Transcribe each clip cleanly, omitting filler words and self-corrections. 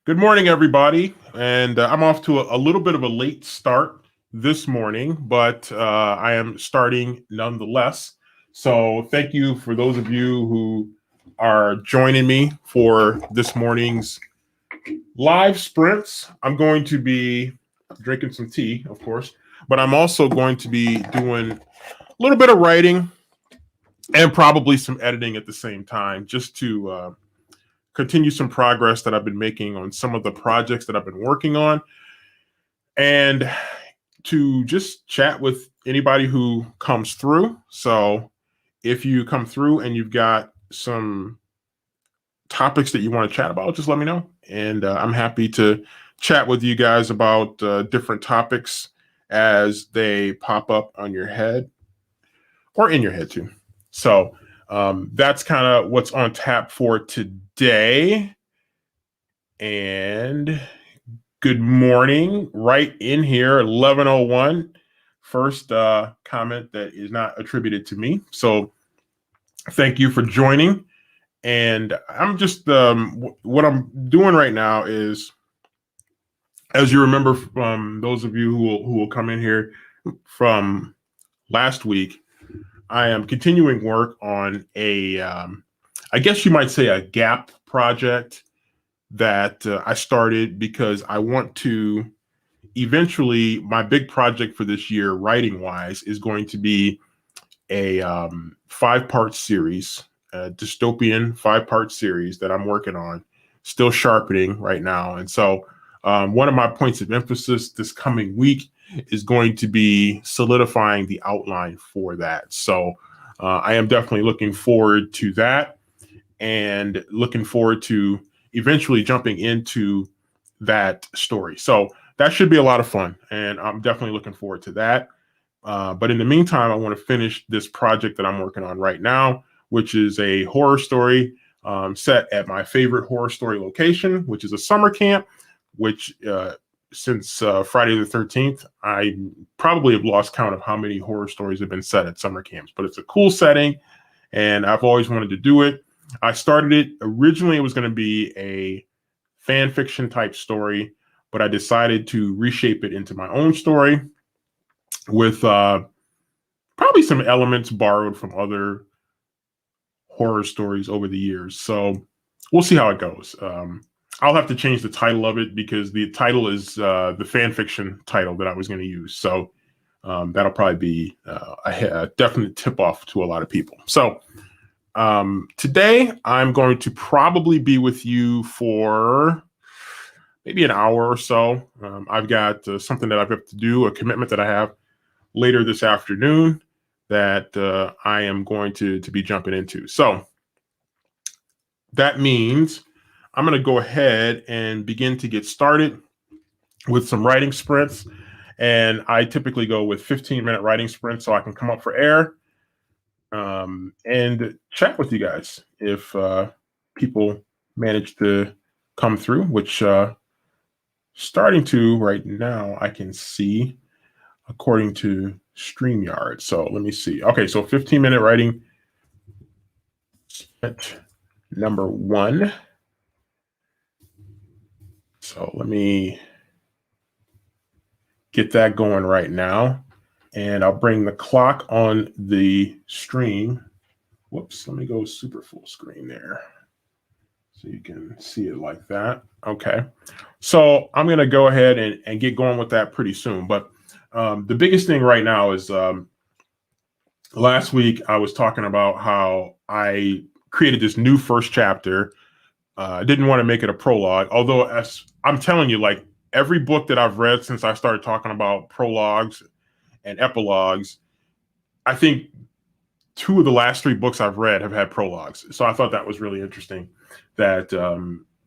Good morning, everybody. And I'm off to a little bit of a late start this morning, but I am starting nonetheless. So thank you for those of you who are joining me for this morning's live sprints. I'm going to be drinking some tea, of course, but I'm also going to be doing a little bit of writing and probably some editing at the same time just to continue some progress that I've been making on some of the projects that I've been working on, and to just chat with anybody who comes through. So if you come through and you've got some topics that you want to chat about, just let me know. And I'm happy to chat with you guys about different topics as they pop up on your head or in your head too. So that's kind of what's on tap for today. And good morning, right in here, 11:01. First comment that is not attributed to me. So thank you for joining. And I'm just, what I'm doing right now is, as you remember from those of you who will come in here from last week, I am continuing work on I guess you might say a gap project that I started because I want to eventually, my big project for this year, writing wise, is going to be a 5-part series, a dystopian 5-part series that I'm working on, still sharpening right now. And so one of my points of emphasis this coming week is going to be solidifying the outline for that. So I am definitely looking forward to that and looking forward to eventually jumping into that story. So that should be a lot of fun, and I'm definitely looking forward to that. But in the meantime, I want to finish this project that I'm working on right now, which is a horror story set at my favorite horror story location, which is a summer camp, which since Friday the 13th, I probably have lost count of how many horror stories have been set at summer camps, but it's a cool setting, and I've always wanted to do it. I started it, originally it was going to be a fan fiction type story, but I decided to reshape it into my own story with probably some elements borrowed from other horror stories over the years. So we'll see how it goes. I'll have to change the title of it because the title is the fan fiction title that I was going to use. So that'll probably be a definite tip off to a lot of people. So today I'm going to probably be with you for maybe an hour or so. I've got something that I've got to do, a commitment that I have later this afternoon that I am going to be jumping into. So that means I'm going to go ahead and begin to get started with some writing sprints. And I typically go with 15-minute writing sprints so I can come up for air and chat with you guys if people manage to come through, which starting to right now I can see according to StreamYard. So let me see. Okay, so 15-minute writing sprint number 1. So let me get that going right now. And I'll bring the clock on the stream. Whoops, let me go super full screen there so you can see it like that. Okay, so I'm going to go ahead and get going with that pretty soon. But the biggest thing right now is last week I was talking about how I created this new first chapter. I didn't want to make it a prologue, although as I'm telling you, like every book that I've read since I started talking about prologues and epilogues, I think 2 of the last 3 books I've read have had prologues. So I thought that was really interesting that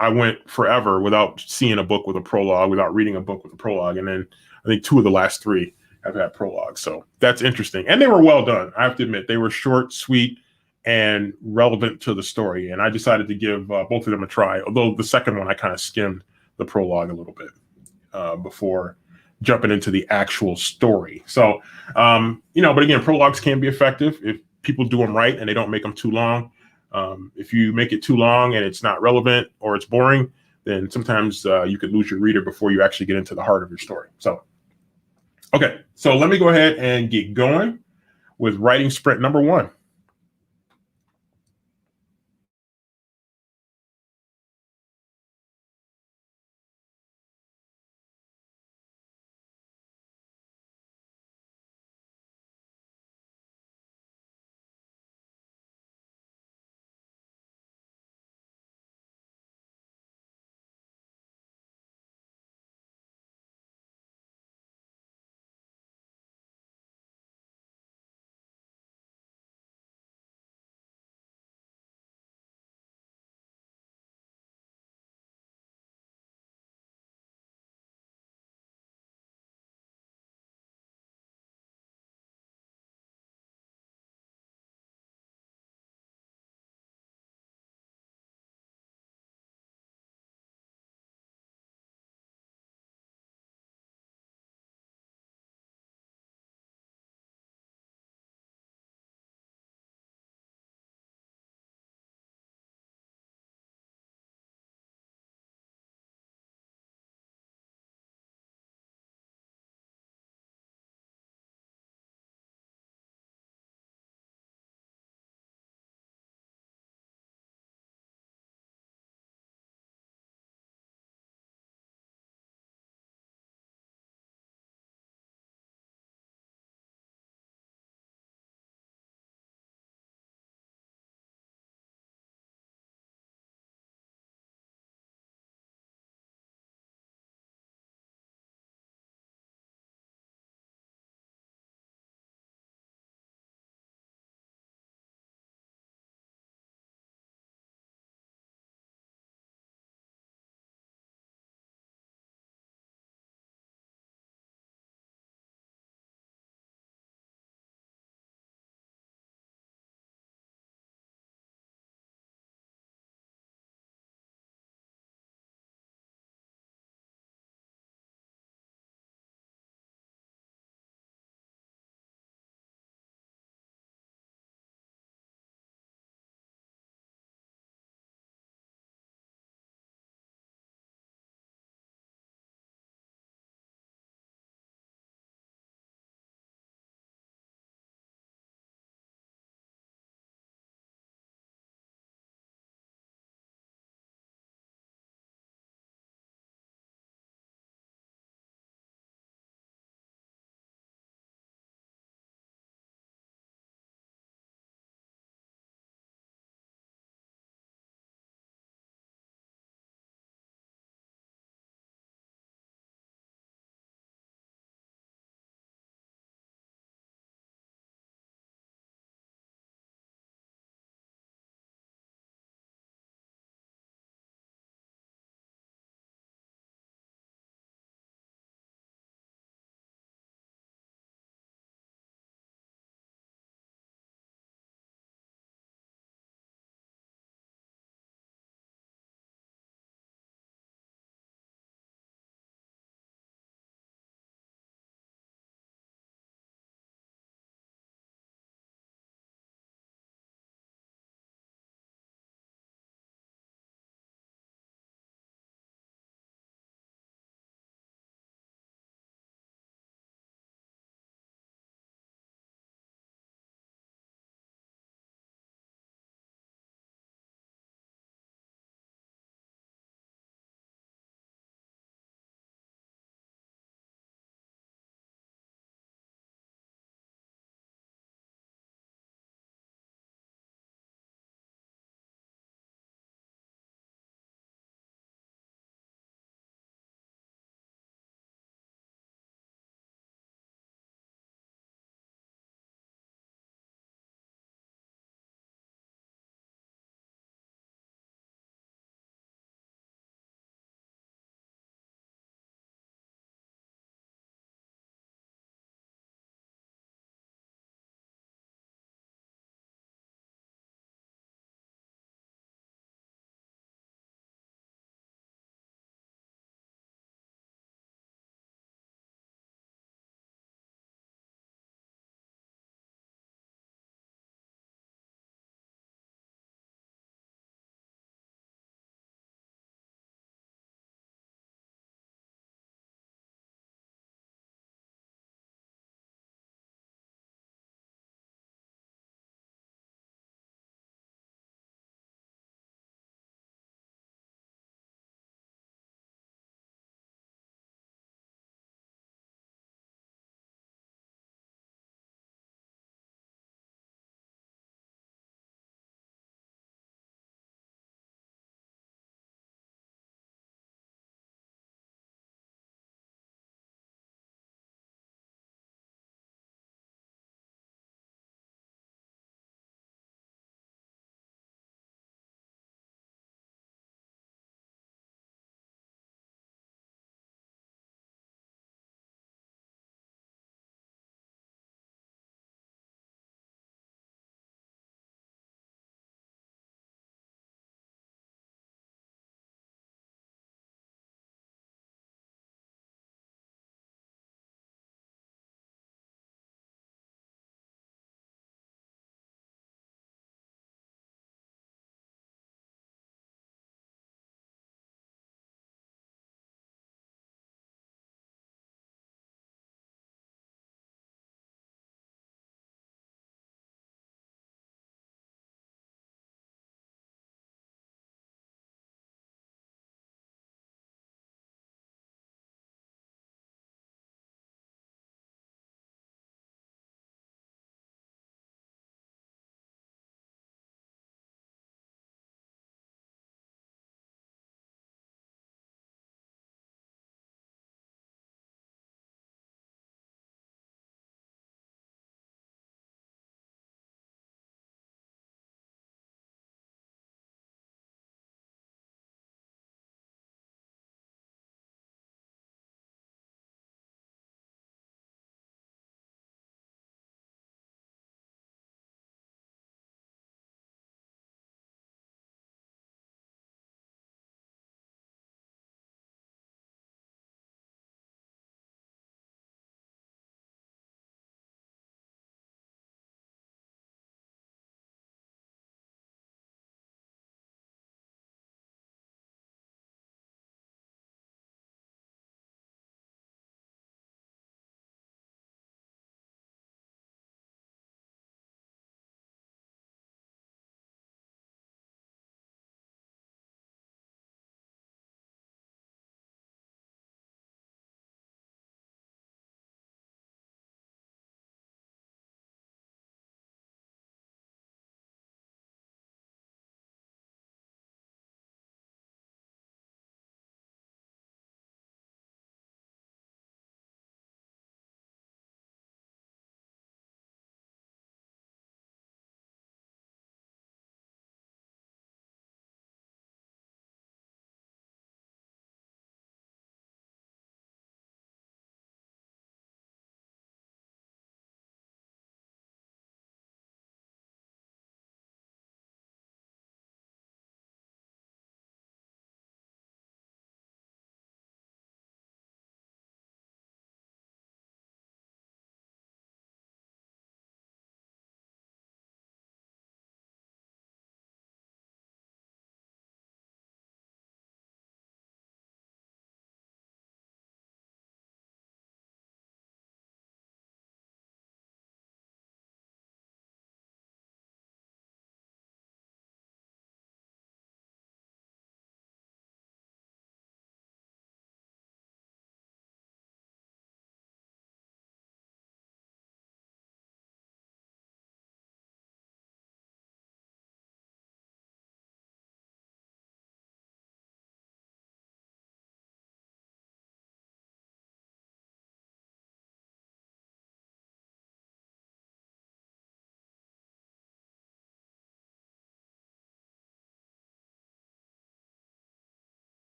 I went forever without seeing a book with a prologue, without reading a book with a prologue. And then I think 2 of the last 3 have had prologues. So that's interesting. And they were well done. I have to admit, they were short, sweet, and relevant to the story. And I decided to give both of them a try, although the second one I kind of skimmed the prologue a little bit before jumping into the actual story. So, but again, prologues can be effective if people do them right and they don't make them too long. If you make it too long and it's not relevant or it's boring, then sometimes you could lose your reader before you actually get into the heart of your story. So, okay, so let me go ahead and get going with writing sprint number 1.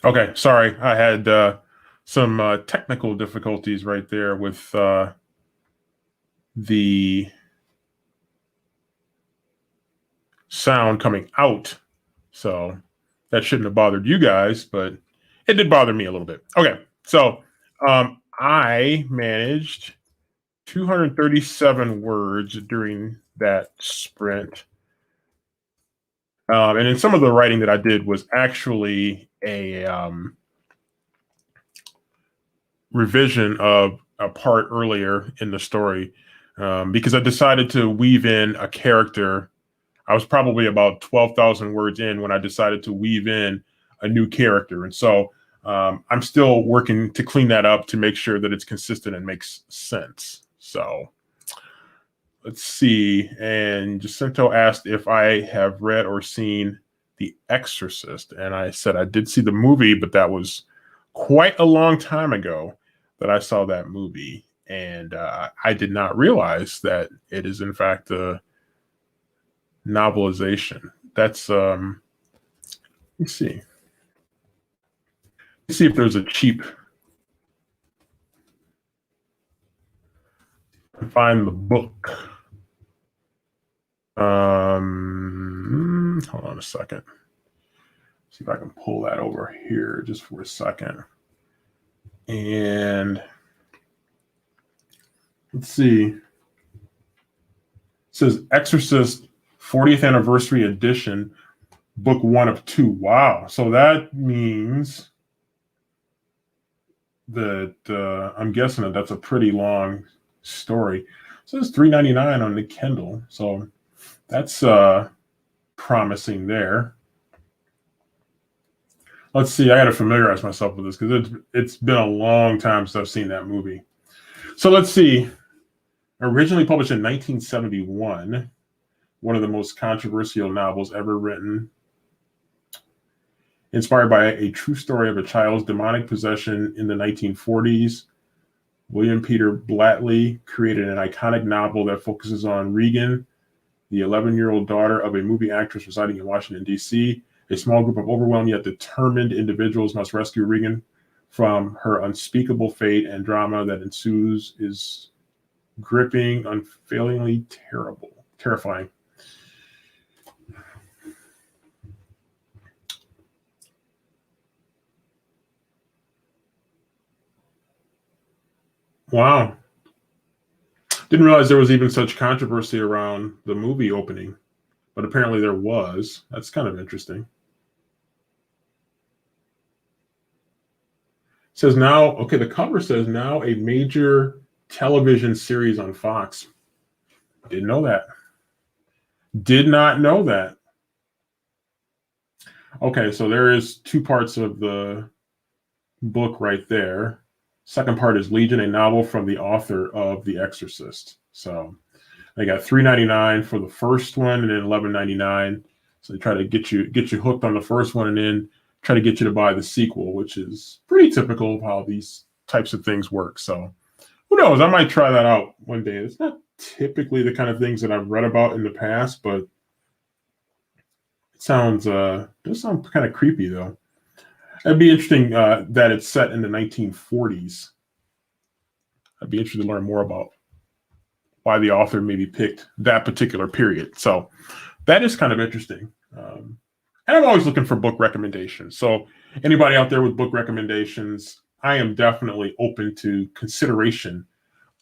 Okay, sorry, I had some technical difficulties right there with the sound coming out. So that shouldn't have bothered you guys, but it did bother me a little bit. Okay, so I managed 237 words during that sprint. And then some of the writing that I did was actually a revision of a part earlier in the story because I decided to weave in a character. I was probably about 12,000 words in when I decided to weave in a new character. And so I'm still working to clean that up to make sure that it's consistent and makes sense. So let's see. And Jacinto asked if I have read or seen The Exorcist. And I said I did see the movie, but that was quite a long time ago that I saw that movie. And I did not realize that it is, in fact, a novelization. That's, let's see. Let's see if there's a cheap, find the book. Hold on a second. See if I can pull that over here just for a second. And let's see. It says Exorcist 40th Anniversary Edition, book 1 of 2. Wow. So that means that I'm guessing that that's a pretty long story. So it's $3.99 on the Kindle. So that's promising there. Let's see. I got to familiarize myself with this because it's been a long time since I've seen that movie. So let's see. Originally published in 1971, one of the most controversial novels ever written. Inspired by a true story of a child's demonic possession in the 1940s, William Peter Blatty created an iconic novel that focuses on Regan, the 11-year-old daughter of a movie actress residing in Washington, D.C. A small group of overwhelmed yet determined individuals must rescue Regan from her unspeakable fate, and drama that ensues is gripping, unfailingly terrifying. Wow. Didn't realize there was even such controversy around the movie opening, but apparently there was. That's kind of interesting. It says now, okay, the cover says now a major television series on Fox. Didn't know that. Did not know that. Okay, so there is 2 parts of the book right there. Second part is Legion, a novel from the author of The Exorcist. So they got $3.99 for the first one and then $11.99. So they try to get you hooked on the first one and then try to get you to buy the sequel, which is pretty typical of how these types of things work. So who knows? I might try that out one day. It's not typically the kind of things that I've read about in the past, but it does sound kind of creepy though. It'd be interesting that it's set in the 1940s. I'd be interested to learn more about why the author maybe picked that particular period. So that is kind of interesting. And I'm always looking for book recommendations. So anybody out there with book recommendations, I am definitely open to consideration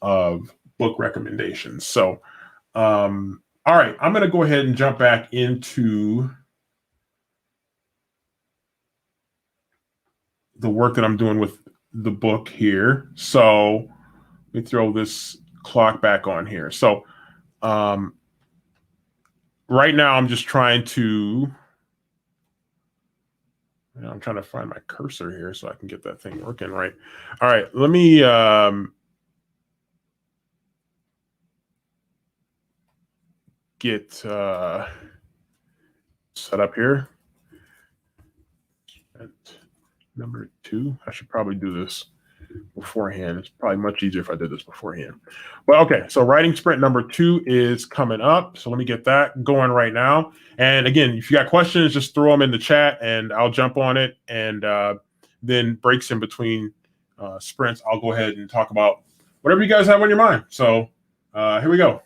of book recommendations. So, all right, I'm going to go ahead and jump back into the work that I'm doing with the book here. So let me throw this clock back on here. So right now I'm just trying to I'm trying to find my cursor here so I can get that thing working right. All right, let me get set up here. And number 2, I should probably do this beforehand. It's probably much easier if I did this beforehand. Well, okay, so writing sprint number 2 is coming up. So let me get that going right now. And again, if you got questions, just throw them in the chat and I'll jump on it. And then breaks in between sprints, I'll go ahead and talk about whatever you guys have on your mind. So here we go.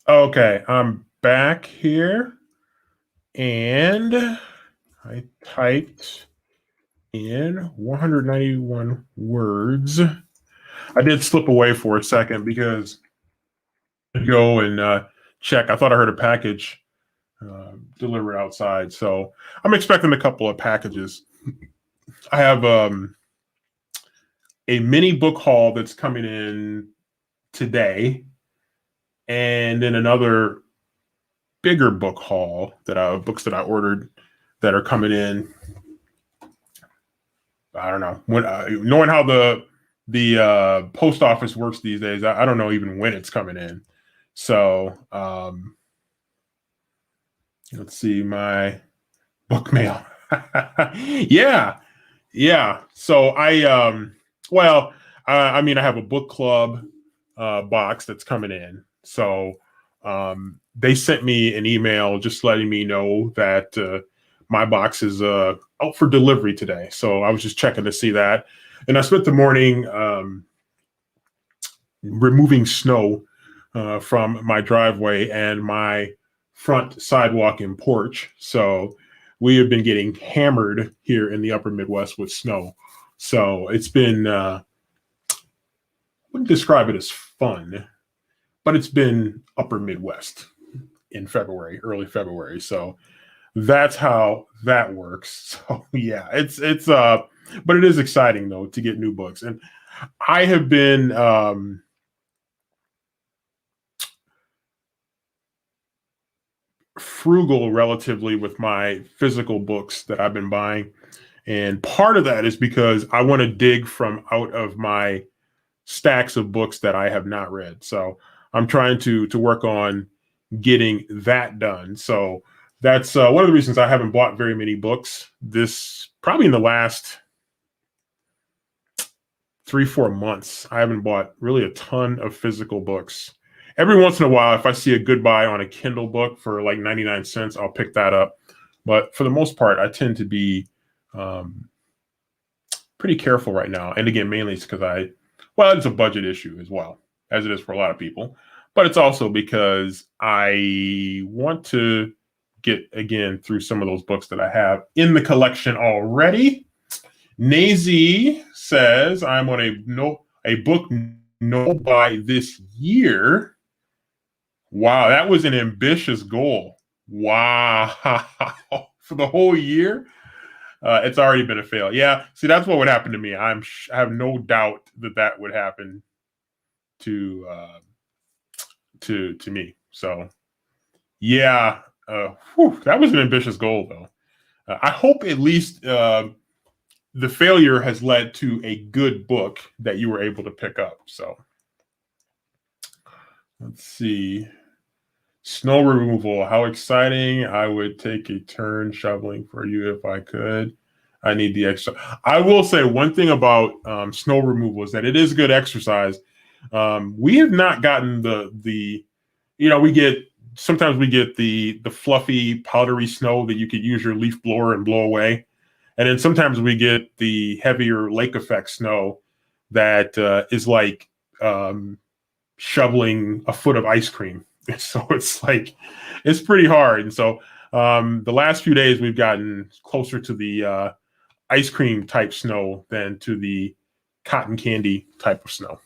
Okay, I'm back here and I typed in 191 words. I did slip away for a second because I go and check. I thought I heard a package delivered outside. So I'm expecting a couple of packages. I have a mini book haul that's coming in today, and then another bigger book haul that books that I ordered that are coming in. I don't know when. Knowing how the post office works these days, I don't know even when it's coming in. So let's see my book mail. Yeah, yeah. So well, I mean, I have a book club box that's coming in. So they sent me an email just letting me know that my box is out for delivery today. So I was just checking to see that, and I spent the morning removing snow from my driveway and my front sidewalk and porch. So we have been getting hammered here in the upper Midwest with snow. So it's been, I wouldn't describe it as fun, but it's been upper Midwest in February, early February. So that's how that works. So yeah, but it is exciting though to get new books. And I have been, frugal relatively with my physical books that I've been buying. And part of that is because I want to dig from out of my stacks of books that I have not read. So I'm trying to work on getting that done. So that's one of the reasons I haven't bought very many books this probably in the last 3-4 months. I haven't bought really a ton of physical books. Every once in a while, if I see a good buy on a Kindle book for like 99 cents, I'll pick that up. But for the most part, I tend to be um, pretty careful right now. And again, mainly it's because well, it's a budget issue as well, as it is for a lot of people. But it's also because I want to get, again, through some of those books that I have in the collection already. Nazy says, I'm on a book no by this year. Wow, that was an ambitious goal. Wow. For the whole year? It's already been a fail. Yeah, see, that's what would happen to me. I have no doubt that that would happen to to me. So, yeah, that was an ambitious goal, though. I hope at least the failure has led to a good book that you were able to pick up. So, let's see. Snow removal. How exciting. I would take a turn shoveling for you if I could. I need the extra. I will say one thing about snow removal is that it is good exercise. We have not gotten we get sometimes we get the fluffy powdery snow that you could use your leaf blower and blow away, and then sometimes we get the heavier lake effect snow that is like shoveling a foot of ice cream. So it's pretty hard. And so the last few days we've gotten closer to the ice cream type snow than to the cotton candy type of snow.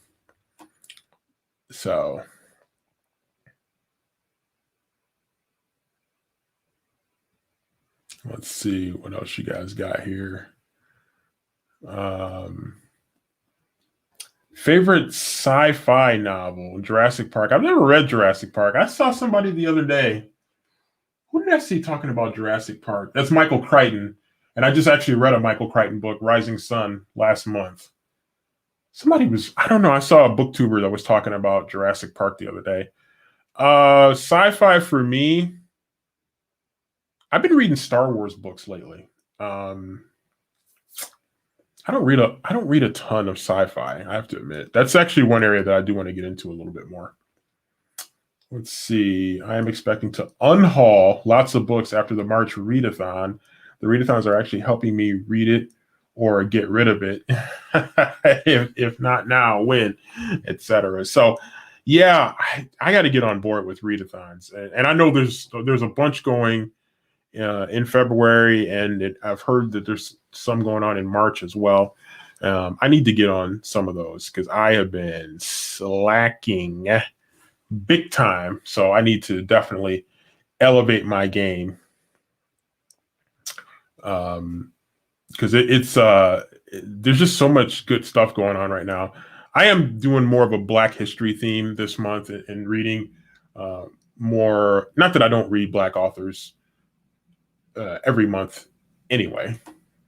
So let's see what else you guys got here. Favorite sci-fi novel, Jurassic Park. I've never read Jurassic Park. I saw somebody the other day. Who did I see talking about Jurassic Park? That's Michael Crichton. And I just actually read a Michael Crichton book, Rising Sun, last month. I don't know, I saw a booktuber that was talking about Jurassic Park the other day. Sci-fi for me, I've been reading Star Wars books lately. I don't read a ton of sci-fi, I have to admit. That's actually one area that I do want to get into a little bit more. Let's see. I am expecting to unhaul lots of books after the March readathon. The readathons are actually helping me read it or get rid of it. if not now, when, etc. So Yeah, I got to get on board with readathons, and I know there's a bunch going in February, and I've heard that there's some going on in March as well. I need to get on some of those because I have been slacking big time. So I need to definitely elevate my game. Because there's just so much good stuff going on right now. I am doing more of a Black history theme this month and reading more. Not that I don't read Black authors every month anyway,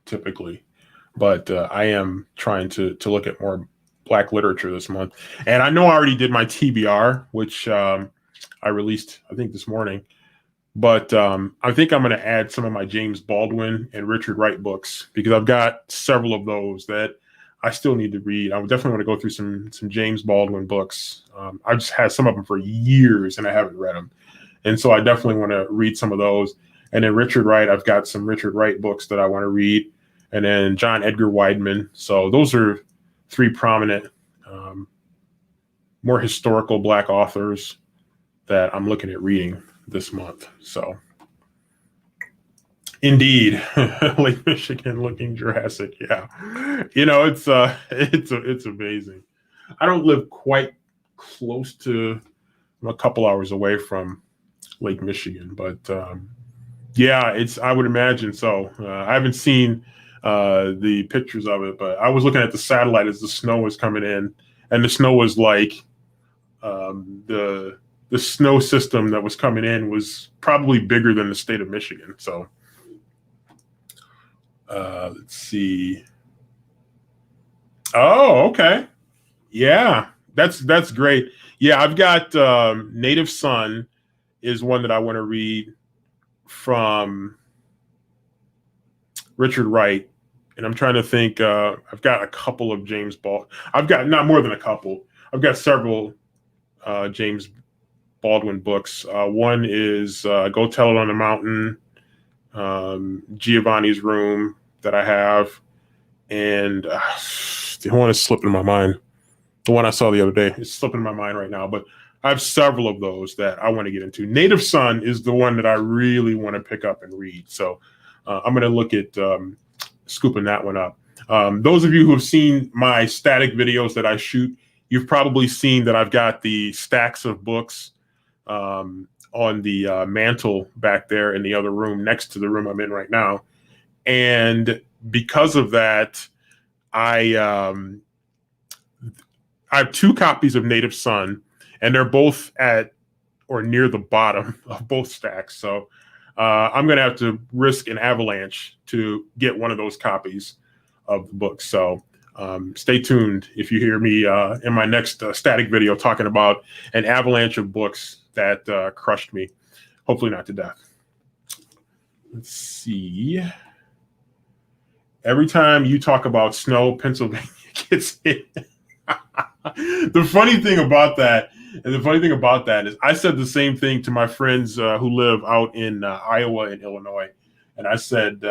typically, but I am trying to look at more Black literature this month. And I know I already did my TBR, which I released I think this morning. But I think I'm going to add some of my James Baldwin and Richard Wright books because I've got several of those that I still need to read. I would definitely want to go through some James Baldwin books. I've just had some of them for years and I haven't read them. And so I definitely want to read some of those. And then Richard Wright, I've got some Richard Wright books that I want to read. And then John Edgar Wideman. So those are three prominent, more historical Black authors that I'm looking at reading this month. So indeed, Lake Michigan looking Jurassic. Yeah. It's amazing. I don't live quite close to, I'm a couple hours away from Lake Michigan, but yeah, I would imagine so. I haven't seen the pictures of it, but I was looking at the satellite as the snow was coming in, and the snow was like the snow system that was coming in was probably bigger than the state of Michigan. So let's see. Oh, okay. Yeah, that's great. Yeah, I've got Native Son is one that I want to read from Richard Wright. And I'm trying to think. I've got a couple of James Baldwin. I've got not more than a couple. I've got several James Baldwin books. One is Go Tell It on the Mountain, Giovanni's Room that I have, and the one is slipping my mind. The one I saw the other day is slipping my mind right now, but I have several of those that I want to get into. Native Son is the one that I really want to pick up and read. So I'm going to look at scooping that one up. Those of you who have seen my static videos that I shoot, you've probably seen that I've got the stacks of books on the mantle back there in the other room next to the room I'm in right now. And because of that, I have two copies of Native Son, and they're both at or near the bottom of both stacks. So I'm going to have to risk an avalanche to get one of those copies of the book. So stay tuned if you hear me in my next static video talking about an avalanche of books that crushed me, hopefully not to death. Let's see. Every time you talk about snow, Pennsylvania gets hit. The funny thing about that is I said the same thing to my friends who live out in Iowa and Illinois. And I said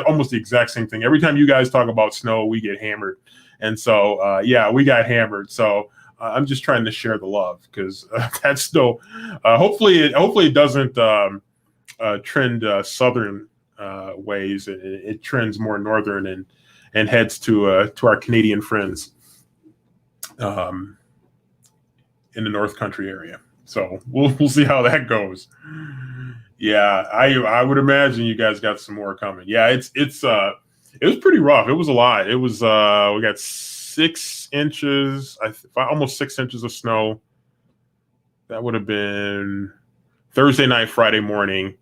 almost the exact same thing. Every time you guys talk about snow, we get hammered. And so, yeah, we got hammered. So I'm just trying to share the love because that's still, hopefully it doesn't trend southern ways. It trends more northern and heads to our Canadian friends in the North Country area. So we'll see how that goes. Yeah, I would imagine you guys got some more coming. Yeah, it was pretty rough. It was a lot. It was we got 6 inches, almost 6 inches of snow. That would have been Thursday night, Friday morning,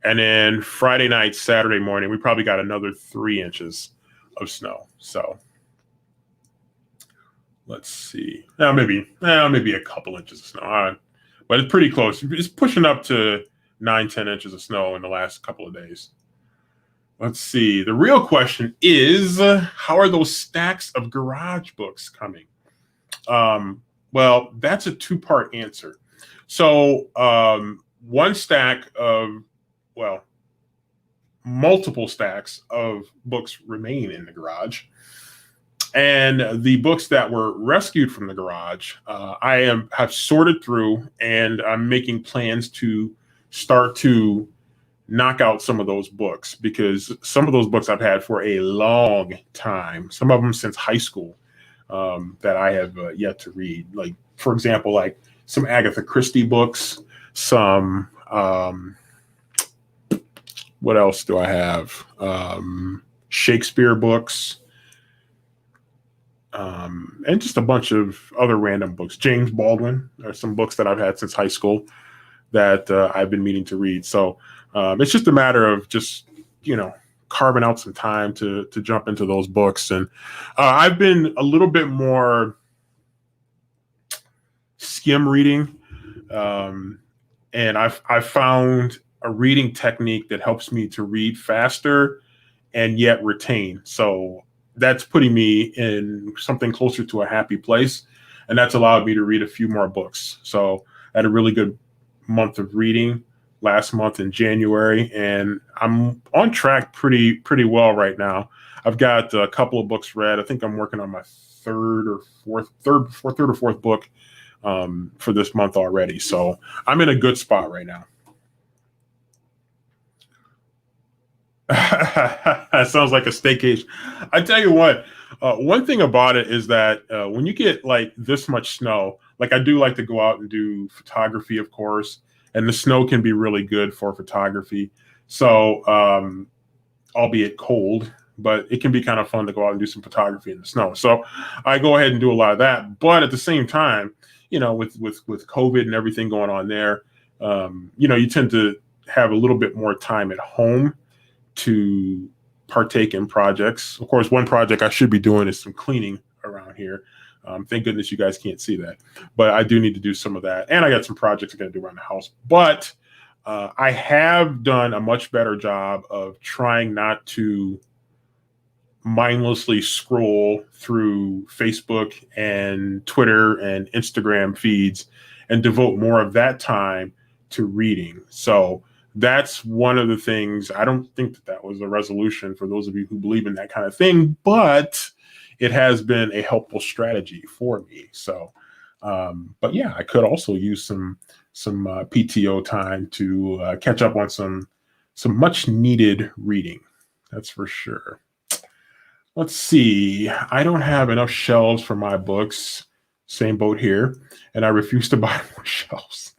and then Friday night, Saturday morning, we probably got another 3 inches of snow. So let's see. Maybe a couple inches of snow, but it's pretty close. It's pushing up to 9-10 inches of snow in the last couple of days. Let's see. The real question is, how are those stacks of garage books coming? Well, that's a 2-part answer. So one stack of, well, multiple stacks of books remain in the garage. And the books that were rescued from the garage, have sorted through, and I'm making plans to start to knock out some of those books, because some of those books I've had for a long time, some of them since high school, that I have yet to read. Like, for example, like some Agatha Christie books, some, what else do I have? Shakespeare books, and just a bunch of other random books. James Baldwin are some books that I've had since high school that I've been meaning to read. So it's just a matter of just, carving out some time to jump into those books. And I've been a little bit more skim reading. And I've found a reading technique that helps me to read faster and yet retain. So that's putting me in something closer to a happy place. And that's allowed me to read a few more books. So I had a really good month of reading last month in January, and I'm on track pretty well right now. I've got a couple of books read. I think I'm working on my third or fourth book for this month already. So I'm in a good spot right now. That sounds like a staycation. I tell you what, one thing about it is that when you get like this much snow, like I do like to go out and do photography, of course, and the snow can be really good for photography. So, albeit cold, but it can be kind of fun to go out and do some photography in the snow. So I go ahead and do a lot of that. But at the same time, with COVID and everything going on there, you tend to have a little bit more time at home to partake in projects. Of course, one project I should be doing is some cleaning around here. Thank goodness you guys can't see that, but I do need to do some of that. And I got some projects I got to do around the house. But I have done a much better job of trying not to mindlessly scroll through Facebook and Twitter and Instagram feeds and devote more of that time to reading. So that's one of the things. I don't think that was a resolution for those of you who believe in that kind of thing, but it has been a helpful strategy for me. So, but yeah, I could also use some PTO time to catch up on some much needed reading. That's for sure. Let's see. I don't have enough shelves for my books. Same boat here. And I refuse to buy more shelves.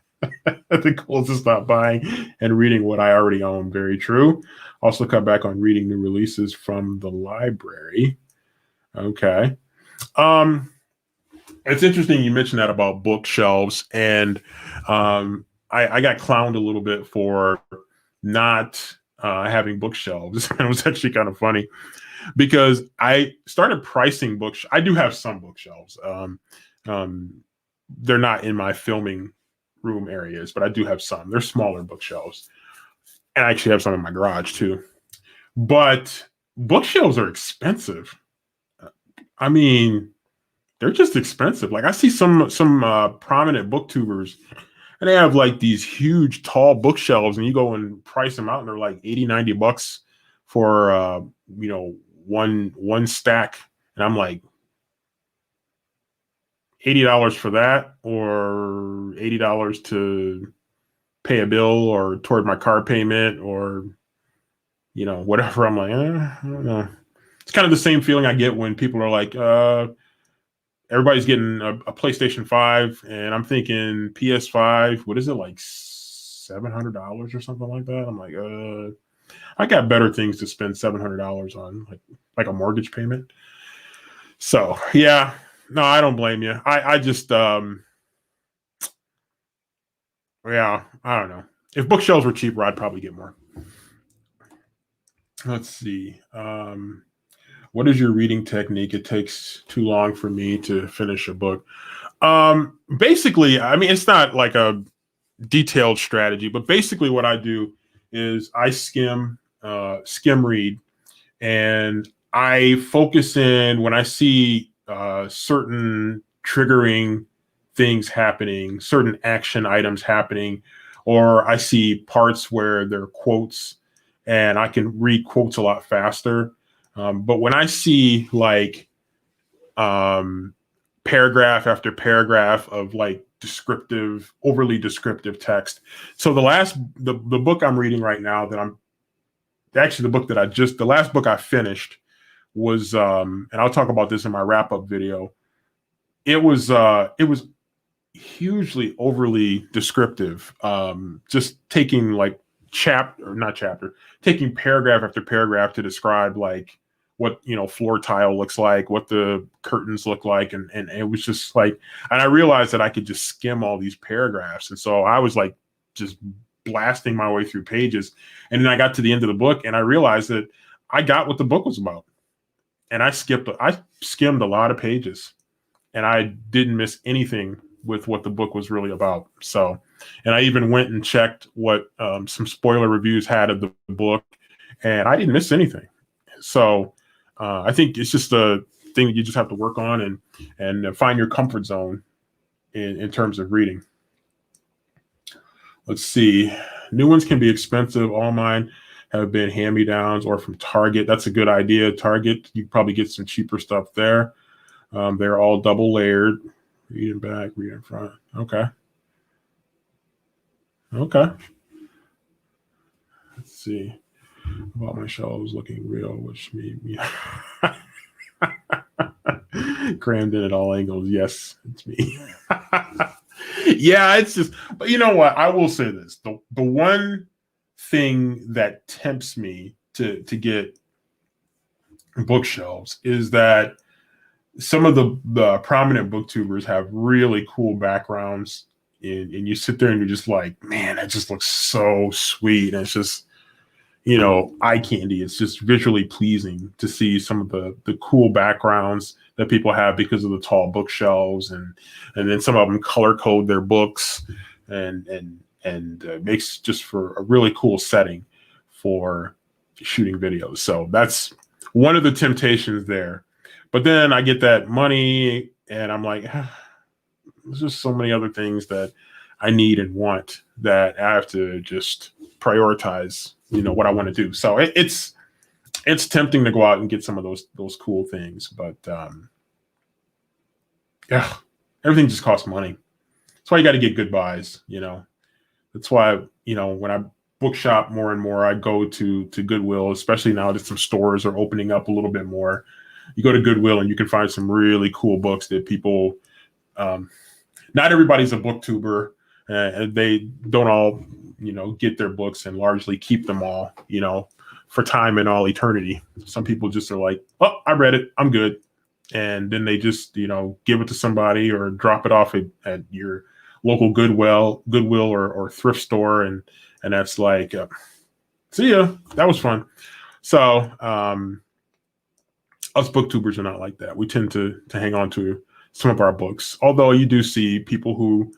The goal is to stop buying and reading what I already own. Very true. Also cut back on reading new releases from the library. Okay. It's interesting you mentioned that about bookshelves, and I got clowned a little bit for not having bookshelves. It was actually kind of funny because I started pricing books. I do have some bookshelves. They're not in my filming room areas, but I do have some. They're smaller bookshelves. And I actually have some in my garage too. But bookshelves are expensive. I mean, they're just expensive. Like I see some prominent booktubers, and they have like these huge tall bookshelves, and you go and price them out and they're like 80, 90 bucks for one stack. And I'm like, $80 for that, or $80 to pay a bill or toward my car payment, or whatever. I'm like, I don't know. It's kind of the same feeling I get when people are like, everybody's getting a PlayStation 5, and I'm thinking PS5, what is it, like $700 or something like that? I'm like, I got better things to spend $700 on, like a mortgage payment. So yeah, no, I don't blame you. I just yeah, I don't know. If bookshelves were cheaper, I'd probably get more. Let's see. What is your reading technique? It takes too long for me to finish a book. Basically, I mean, it's not like a detailed strategy, but basically what I do is I skim read, and I focus in when I see certain triggering things happening, certain action items happening, or I see parts where there are quotes, and I can read quotes a lot faster. But when I see like paragraph after paragraph of like overly descriptive text. So the book I'm reading right now the last book I finished was, and I'll talk about this in my wrap up video. It was hugely overly descriptive. Just taking like taking paragraph after paragraph to describe like what, floor tile looks like, what the curtains look like. And it was just like, and I realized that I could just skim all these paragraphs. And so I was like, just blasting my way through pages. And then I got to the end of the book and I realized that I got what the book was about. And I skimmed a lot of pages and I didn't miss anything with what the book was really about. So, and I even went and checked what some spoiler reviews had of the book, and I didn't miss anything. So I think it's just a thing that you just have to work on and find your comfort zone in terms of reading. Let's see. New ones can be expensive. All mine have been hand-me-downs or from Target. That's a good idea. Target, you probably get some cheaper stuff there. They're all double layered. Read in back, read in front. Okay. Let's see. About my shelves looking real, which made me crammed in at all angles. Yes, it's me. Yeah, it's just, but you know what? I will say this. The one thing that tempts me to get bookshelves is that some of the prominent booktubers have really cool backgrounds, and you sit there and you're just like, man, that just looks so sweet. And it's just, eye candy. It's just visually pleasing to see some of the cool backgrounds that people have because of the tall bookshelves, and then some of them color code their books, and makes just for a really cool setting for shooting videos. So that's one of the temptations there. But then I get that money and I'm like, there's just so many other things that I need and want that I have to just prioritize, what I want to do. So it's tempting to go out and get some of those cool things. But yeah, everything just costs money. That's why you got to get good buys, That's why, when I book shop more and more, I go to Goodwill, especially now that some stores are opening up a little bit more. You go to Goodwill and you can find some really cool books that people, not everybody's a booktuber, and they don't all, get their books and largely keep them all, for time and all eternity. Some people just are like, oh, I read it, I'm good. And then they just, give it to somebody or drop it off at your local Goodwill or thrift store. And that's like, see ya, that was fun. So, us booktubers are not like that. We tend to hang on to some of our books, although you do see people who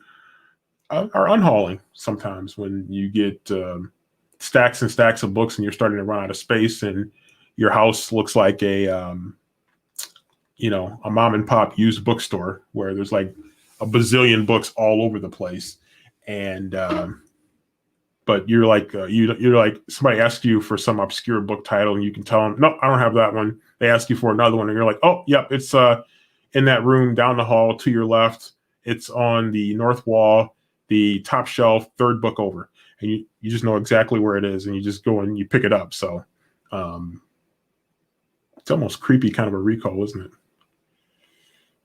are unhauling sometimes when you get stacks and stacks of books and you're starting to run out of space and your house looks like a mom and pop used bookstore where there's like a bazillion books all over the place. And but you're like somebody asks you for some obscure book title and you can tell them, no, I don't have that one. They ask you for another one and you're like, oh, yep, it's in that room down the hall to your left. It's on the north wall, the top shelf, third book over. And you just know exactly where it is and you just go and you pick it up. So it's almost creepy, kind of a recall, isn't it?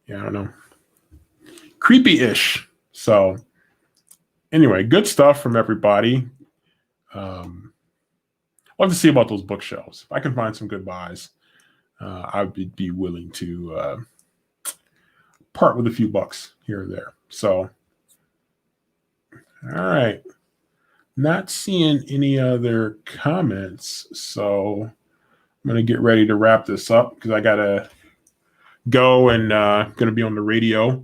Yeah, I don't know. Creepy-ish. So anyway, good stuff from everybody. I'll have to see about those bookshelves. If I can find some good buys, I would be willing to part with a few bucks here or there. So, all right. Not seeing any other comments. So I'm going to get ready to wrap this up because I got to go and going to be on the radio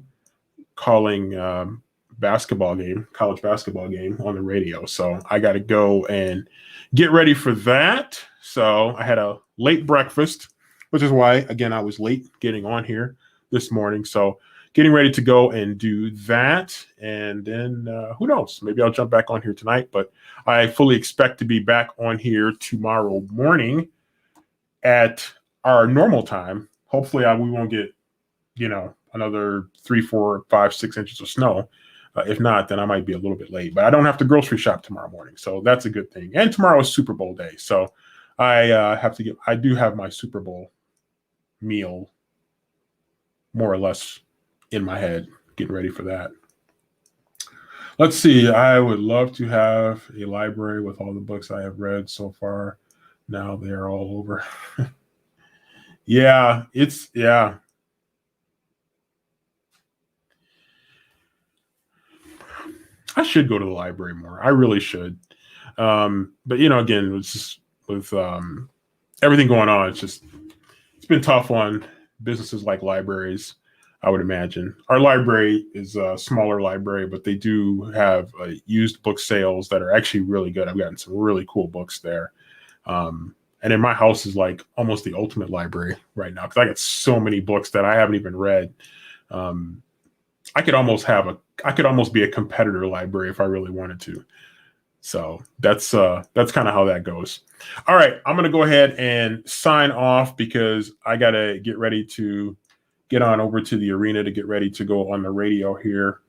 calling college basketball game on the radio. So I got to go and get ready for that. So I had a late breakfast, which is why, again, I was late getting on here this morning. So getting ready to go and do that. And then who knows, maybe I'll jump back on here tonight, but I fully expect to be back on here tomorrow morning at our normal time. Hopefully we won't get another 3, 4, 5, 6 inches of snow. If not, then I might be a little bit late. But I don't have to grocery shop tomorrow morning, so that's a good thing. And tomorrow is Super Bowl day, so I do have my Super Bowl meal more or less in my head, getting ready for that. Let's see. I would love to have a library with all the books I have read so far. Now they're all over. Yeah. I should go to the library more. I really should. But again, it's just with everything going on, it's been tough on businesses like libraries. I would imagine our library is a smaller library, but they do have used book sales that are actually really good. I've gotten some really cool books there. And then my house is like almost the ultimate library right now because I got so many books that I haven't even read. I could almost be a competitor library if I really wanted to. So that's kind of how that goes. All right, I'm gonna go ahead and sign off because I gotta get ready to get on over to the arena to get ready to go on the radio here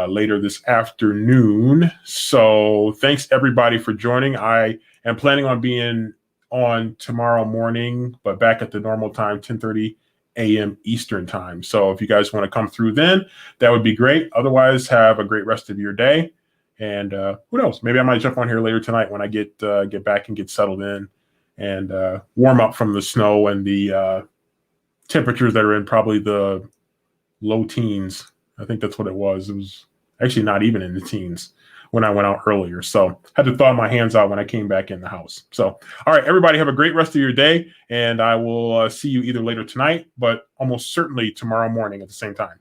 later this afternoon. So thanks everybody for joining. I am planning on being on tomorrow morning, but back at the normal time, 10:30 a.m. Eastern time. So if you guys want to come through then, that would be great. Otherwise, have a great rest of your day. And who knows? Maybe I might jump on here later tonight when I get back and get settled in and warm up from the snow and the temperatures that are in probably the low teens. I think that's what it was. It was actually not even in the teens when I went out earlier. So I had to thaw my hands out when I came back in the house. So, all right, everybody have a great rest of your day. And I will see you either later tonight, but almost certainly tomorrow morning at the same time.